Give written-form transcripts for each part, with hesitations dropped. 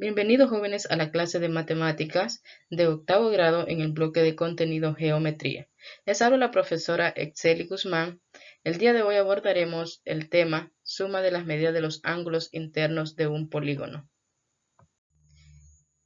Bienvenidos jóvenes a la clase de matemáticas de octavo grado en el bloque de contenido geometría. Les habla la profesora Exceli Guzmán. El día de hoy abordaremos el tema suma de las medidas de los ángulos internos de un polígono.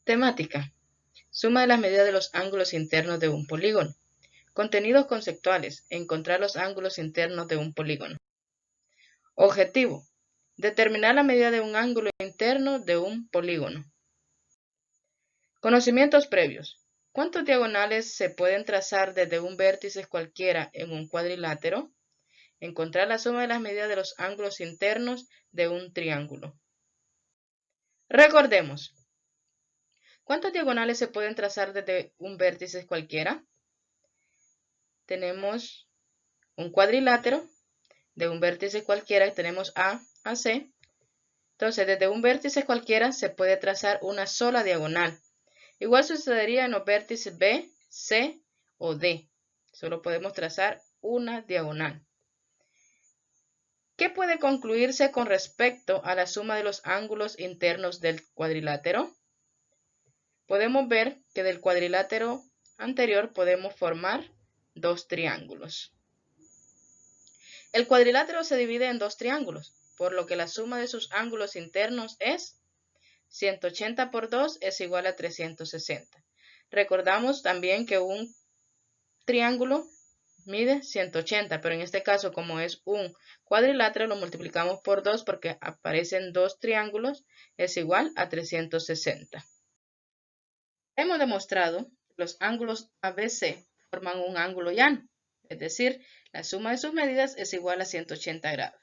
Temática: suma de las medidas de los ángulos internos de un polígono. Contenidos conceptuales: encontrar los ángulos internos de un polígono. Objetivo: determinar la medida de un ángulo interno de un polígono. Conocimientos previos. ¿Cuántos diagonales se pueden trazar desde un vértice cualquiera en un cuadrilátero? Encontrar la suma de las medidas de los ángulos internos de un triángulo. Recordemos. ¿Cuántos diagonales se pueden trazar desde un vértice cualquiera? Tenemos un cuadrilátero de un vértice cualquiera, tenemos A a C. Entonces, desde un vértice cualquiera se puede trazar una sola diagonal. Igual sucedería en los vértices B, C o D. Solo podemos trazar una diagonal. ¿Qué puede concluirse con respecto a la suma de los ángulos internos del cuadrilátero? Podemos ver que del cuadrilátero anterior podemos formar dos triángulos. El cuadrilátero se divide en dos triángulos, por lo que la suma de sus ángulos internos es 180 por 2 es igual a 360. Recordamos también que un triángulo mide 180, pero en este caso, como es un cuadrilátero, lo multiplicamos por 2 porque aparecen dos triángulos, es igual a 360. Hemos demostrado que los ángulos ABC forman un ángulo llano, es decir, la suma de sus medidas es igual a 180 grados.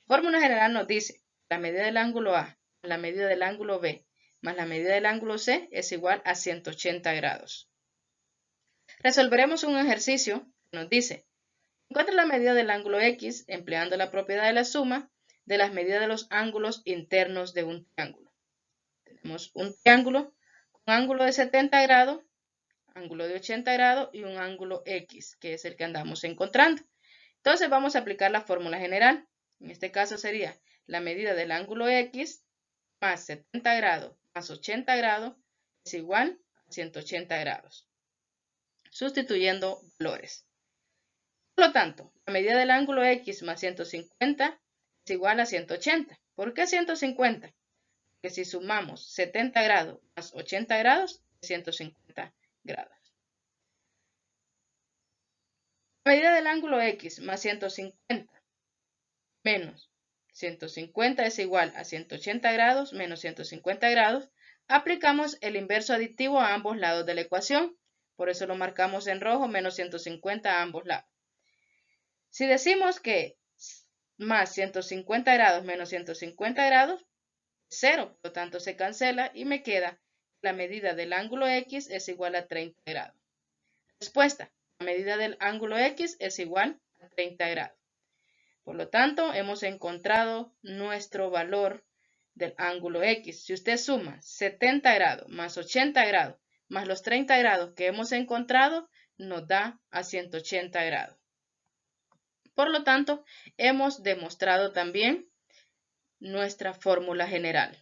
La fórmula general nos dice la medida del ángulo A más la medida del ángulo B más la medida del ángulo C es igual a 180 grados. Resolveremos un ejercicio que nos dice: encuentra la medida del ángulo X empleando la propiedad de la suma de las medidas de los ángulos internos de un triángulo. Tenemos un triángulo con ángulo de 70 grados, ángulo de 80 grados y un ángulo X, que es el que andamos encontrando. Entonces vamos a aplicar la fórmula general. En este caso sería la medida del ángulo X más 70 grados más 80 grados es igual a 180 grados. Sustituyendo valores. Por lo tanto, la medida del ángulo X más 150 es igual a 180. ¿Por qué 150? Porque si sumamos 70 grados más 80 grados, es 150 grados. La medida del ángulo X más 150 menos 150 es igual a 180 grados menos 150 grados. Aplicamos el inverso aditivo a ambos lados de la ecuación. Por eso lo marcamos en rojo, menos 150 a ambos lados. Si decimos que más 150 grados menos 150 grados, 0, por lo tanto se cancela y me queda la medida del ángulo X es igual a 30 grados. Respuesta: la medida del ángulo X es igual a 30 grados. Por lo tanto, hemos encontrado nuestro valor del ángulo X. Si usted suma 70 grados más 80 grados más los 30 grados que hemos encontrado, nos da a 180 grados. Por lo tanto, hemos demostrado también nuestra fórmula general.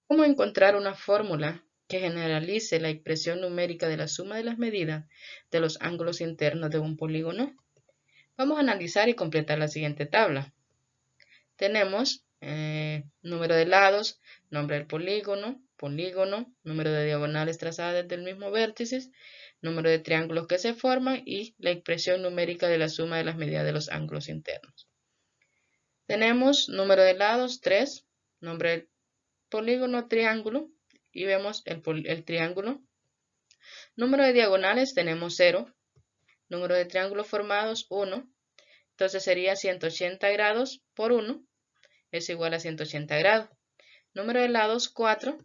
¿Cómo encontrar una fórmula que generalice la expresión numérica de la suma de las medidas de los ángulos internos de un polígono? Vamos a analizar y completar la siguiente tabla. Tenemos número de lados, nombre del polígono, número de diagonales trazadas desde el mismo vértice, número de triángulos que se forman y la expresión numérica de la suma de las medidas de los ángulos internos. Tenemos número de lados 3, nombre del polígono, triángulo, y vemos el triángulo. Número de diagonales tenemos 0, número de triángulos formados 1, entonces sería 180 grados por 1 es igual a 180 grados. Número de lados 4,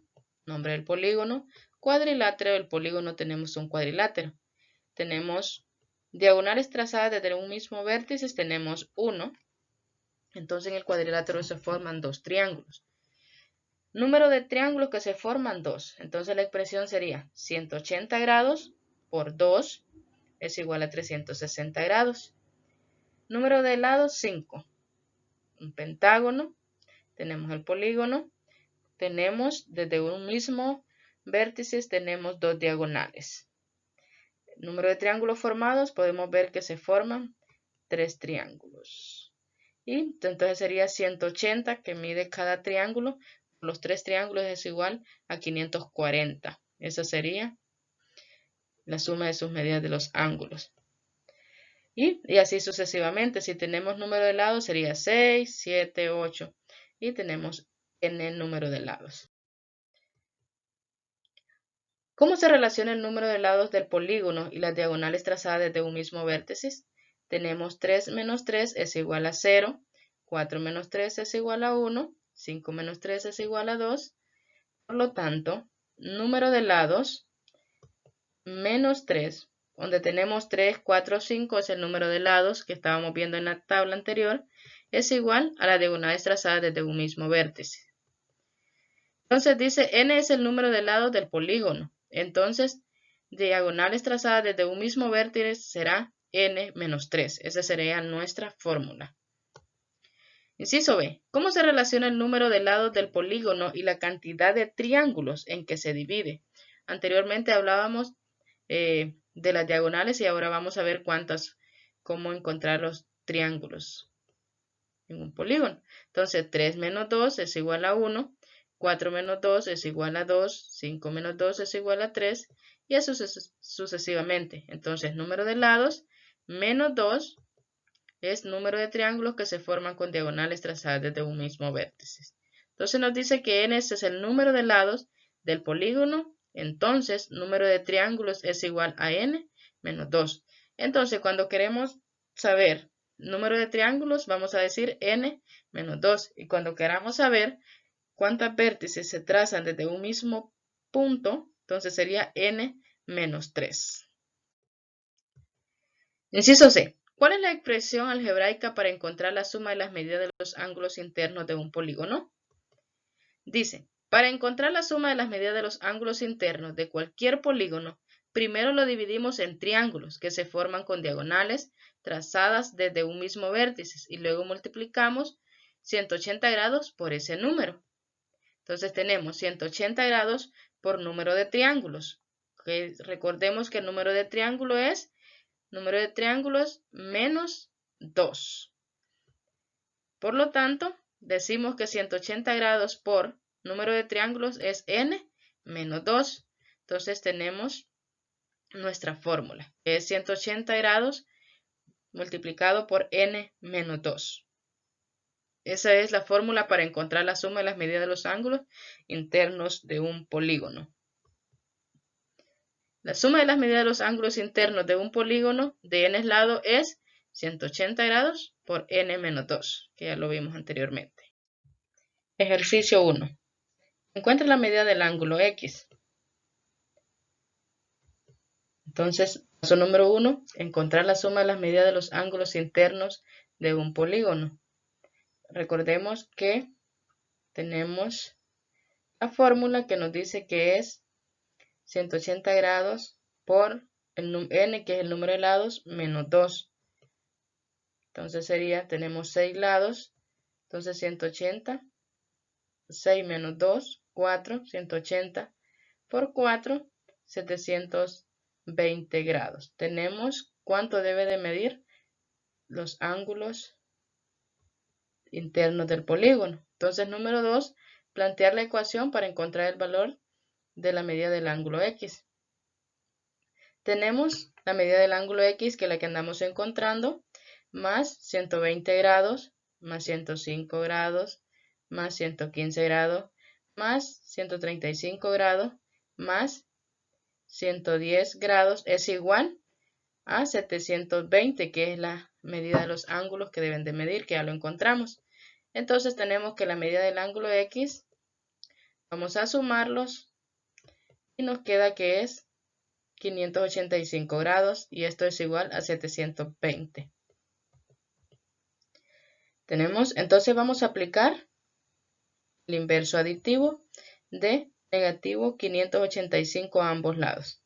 nombre del polígono, cuadrilátero del polígono tenemos un cuadrilátero. Tenemos diagonales trazadas desde un mismo vértice, tenemos 1, entonces en el cuadrilátero se forman dos triángulos. Número de triángulos que se forman 2, entonces la expresión sería 180 grados por 2 es igual a 360 grados. Número de lados 5, un pentágono, tenemos el polígono, tenemos desde un mismo vértice tenemos dos diagonales. El número de triángulos formados, podemos ver que se forman 3 triángulos. Y entonces sería 180 que mide cada triángulo. Los 3 triángulos es igual a 540. Esa sería la suma de sus medidas de los ángulos. Y así sucesivamente. Si tenemos número de lados sería 6, 7, 8. Y tenemos n número de lados. ¿Cómo se relaciona el número de lados del polígono y las diagonales trazadas desde un mismo vértice? Tenemos 3 menos 3 es igual a 0, 4 menos 3 es igual a 1, 5 menos 3 es igual a 2. Por lo tanto, número de lados menos 3, donde tenemos 3, 4, 5 es el número de lados que estábamos viendo en la tabla anterior, es igual a las diagonales trazadas desde un mismo vértice. Entonces dice n es el número de lados del polígono. Entonces, diagonales trazadas desde un mismo vértice será n menos 3. Esa sería nuestra fórmula. Inciso B. ¿Cómo se relaciona el número de lados del polígono y la cantidad de triángulos en que se divide? Anteriormente hablábamos de las diagonales y ahora vamos a ver cómo encontrar los triángulos en un polígono. Entonces 3 menos 2 es igual a 1, 4 menos 2 es igual a 2, 5 menos 2 es igual a 3 y así sucesivamente. Entonces número de lados menos 2 es número de triángulos que se forman con diagonales trazadas desde un mismo vértice. Entonces nos dice que n es el número de lados del polígono, entonces número de triángulos es igual a n menos 2. Entonces cuando queremos saber número de triángulos vamos a decir n menos 2 y cuando queramos saber cuántos vértices se trazan desde un mismo punto, entonces sería n menos 3. Inciso C. ¿Cuál es la expresión algebraica para encontrar la suma de las medidas de los ángulos internos de un polígono? Dice, para encontrar la suma de las medidas de los ángulos internos de cualquier polígono, primero lo dividimos en triángulos que se forman con diagonales trazadas desde un mismo vértice y luego multiplicamos 180 grados por ese número. Entonces tenemos 180 grados por número de triángulos. Recordemos que el número de triángulo es número de triángulos menos 2. Por lo tanto, decimos que 180 grados por número de triángulos es n menos 2. Entonces tenemos nuestra fórmula, que es 180 grados multiplicado por n menos 2. Esa es la fórmula para encontrar la suma de las medidas de los ángulos internos de un polígono. La suma de las medidas de los ángulos internos de un polígono de n lados es 180 grados por n menos 2, que ya lo vimos anteriormente. Ejercicio 1. Encuentra la medida del ángulo X. Entonces, paso número 1, encontrar la suma de las medidas de los ángulos internos de un polígono. Recordemos que tenemos la fórmula que nos dice que es 180 grados por el n, que es el número de lados, menos 2. Entonces sería, tenemos 6 lados, entonces 180, 6 menos 2, 4, 180 por 4, 720 grados. Tenemos cuánto debe de medir los ángulos internos del polígono. Entonces, número 2, plantear la ecuación para encontrar el valor de la medida del ángulo X. Tenemos la medida del ángulo X, que es la que andamos encontrando, más 120 grados, más 105 grados, más 115 grados, más 135 grados, más 110 grados, es igual a 720, que es la medida de los ángulos que deben de medir, que ya lo encontramos. Entonces tenemos que la medida del ángulo X, vamos a sumarlos y nos queda que es 585 grados y esto es igual a 720. Entonces vamos a aplicar el inverso aditivo de negativo 585 a ambos lados.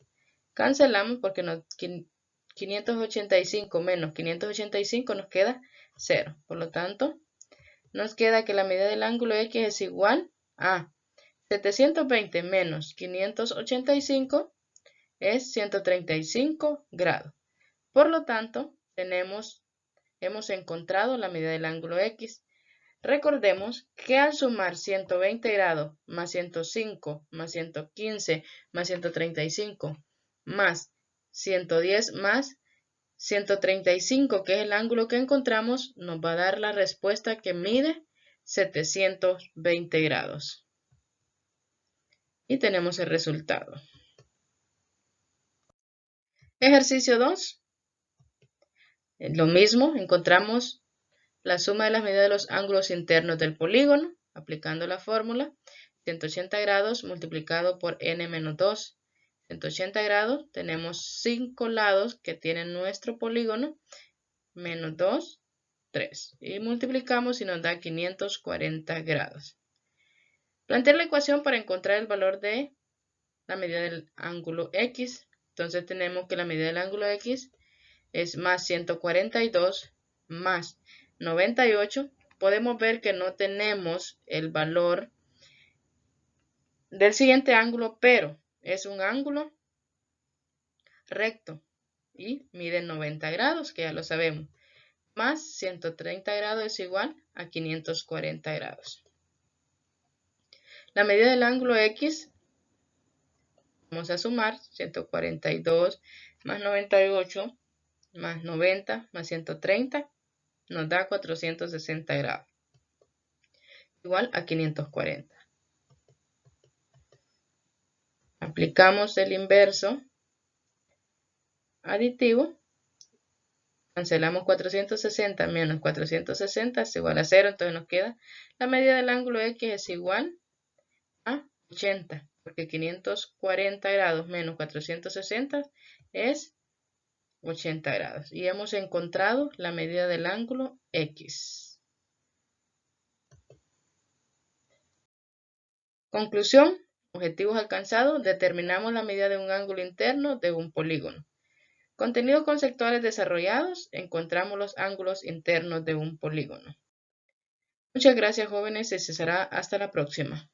Cancelamos porque 585 menos 585 nos queda 0. Por lo tanto, nos queda que la medida del ángulo X es igual a 720 menos 585 es 135 grados. Por lo tanto, hemos encontrado la medida del ángulo X. Recordemos que al sumar 120 grados más 105 más 115 más 135 más 110 más 135, que es el ángulo que encontramos, nos va a dar la respuesta que mide 720 grados. Y tenemos el resultado. Ejercicio 2. Lo mismo, encontramos la suma de las medidas de los ángulos internos del polígono, aplicando la fórmula, 180 grados multiplicado por n menos 2. 180 grados, tenemos 5 lados que tienen nuestro polígono, menos 2, 3. Y multiplicamos y nos da 540 grados. Plantear la ecuación para encontrar el valor de la medida del ángulo X. Entonces tenemos que la medida del ángulo X es más 142 más 98. Podemos ver que no tenemos el valor del siguiente ángulo, pero es un ángulo recto y mide 90 grados, que ya lo sabemos. Más 130 grados es igual a 540 grados. La medida del ángulo X, vamos a sumar 142 más 98 más 90 más 130, nos da 460 grados, igual a 540. Aplicamos el inverso aditivo, cancelamos 460 menos 460 es igual a 0, entonces nos queda la medida del ángulo X es igual a 80, porque 540 grados menos 460 es 80 grados. Y hemos encontrado la medida del ángulo X. Conclusión. Objetivos alcanzados. Determinamos la medida de un ángulo interno de un polígono. Contenidos conceptuales desarrollados. Encontramos los ángulos internos de un polígono. Muchas gracias, jóvenes. Se será hasta la próxima.